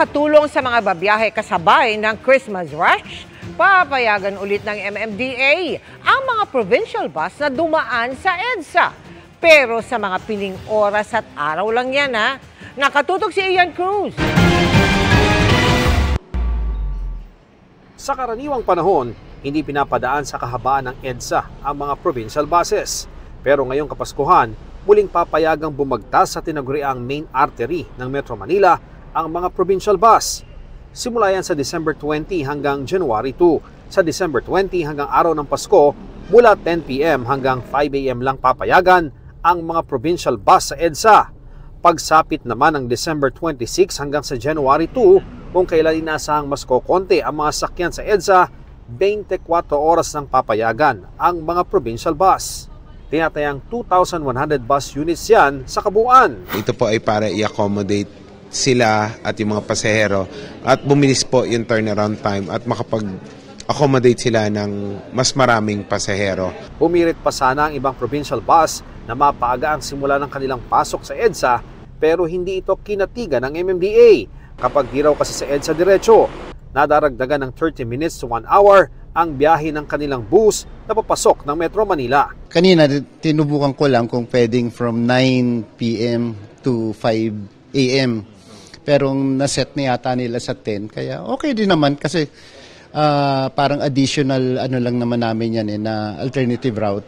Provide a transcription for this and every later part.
makatulong sa mga babiyahe kasabay ng Christmas rush, papayagan ulit ng MMDA ang mga provincial bus na dumaan sa EDSA. Pero sa mga piling oras at araw lang yan ha. Nakatutok si Ian Cruz. Sa karaniwang panahon, hindi pinapadaan sa kahabaan ng EDSA ang mga provincial buses. Pero ngayong Kapaskuhan, muling papayagang bumagtas sa tinaguriang main artery ng Metro Manila ang mga provincial bus. Simula yan sa December 20 hanggang January 2. Sa December 20 hanggang araw ng Pasko, mula 10 p.m. hanggang 5 a.m. lang papayagan ang mga provincial bus sa EDSA. Pagsapit naman ng December 26 hanggang sa January 2, kung kailan inasahang mas kokonti ang mga sakyan sa EDSA, 24 oras ng papayagan ang mga provincial bus. Tinatayang 2,100 bus units yan sa kabuuan. Ito po ay para i-accommodate sila at yung mga pasahero at bumilis po yung turnaround time at makapag-accommodate sila ng mas maraming pasahero. Pumirit pa sana ang ibang provincial bus na mapaaga ang simula ng kanilang pasok sa EDSA pero hindi ito kinatigan ng MMDA. Kapag di raw kasi sa EDSA diretso, nadaragdagan ng 30 minutes to 1 hour ang biyahe ng kanilang bus na papasok ng Metro Manila. Kanina, tinubukan ko lang kung pwedeng from 9 p.m. to 5 a.m. Pero naset na yata nila sa 10. Kaya okay din naman kasi parang additional ano lang naman namin yan na alternative route.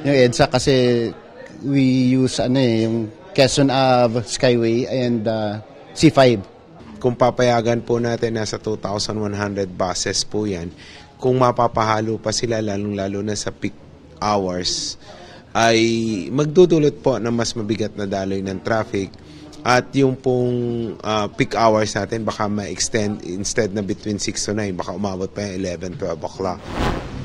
Yung EDSA kasi we use yung Quezon Ave, Skyway and C5. Kung papayagan po natin, nasa 2,100 buses po yan. Kung mapapahalo pa sila, lalong-lalo na sa peak hours, ay magdudulot po ng mas mabigat na daloy ng traffic. At yung pong peak hours natin, baka ma-extend instead na between 6 to 9, baka umabot pa yung 11, 12 o'clock.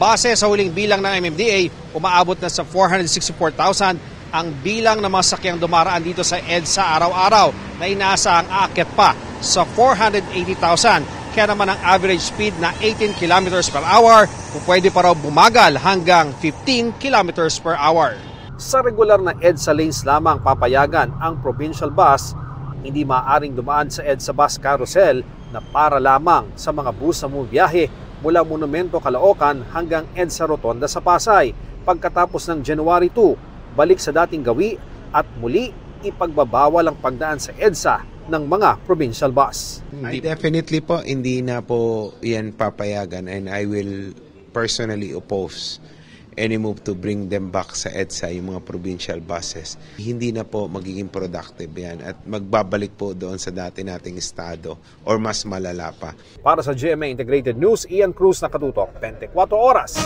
Base sa huling bilang ng MMDA, umaabot na sa 464,000 ang bilang ng mga sakyang dumaraan dito sa EDSA araw-araw na inaasahang aakyat pa sa 480,000. Kaya naman ang average speed na 18 km per hour, pwede pa raw bumagal hanggang 15 km per hour. Sa regular na EDSA lanes lamang papayagan ang provincial bus, hindi maaaring dumaan sa EDSA bus carousel na para lamang sa mga bus na bumibiyahe mula Monumento Caloocan hanggang EDSA Rotonda sa Pasay. Pagkatapos ng January 2, balik sa dating gawi at muli ipagbabawal ang pagdaan sa EDSA ng mga provincial bus. Definitely po, hindi na po yan papayagan and I will personally oppose any move to bring them back sa EDSA, yung mga provincial buses. Hindi na po magiging productive yan at magbabalik po doon sa dati nating estado or mas malala pa. Para sa GMA Integrated News, Ian Cruz, nakatutok 24 oras.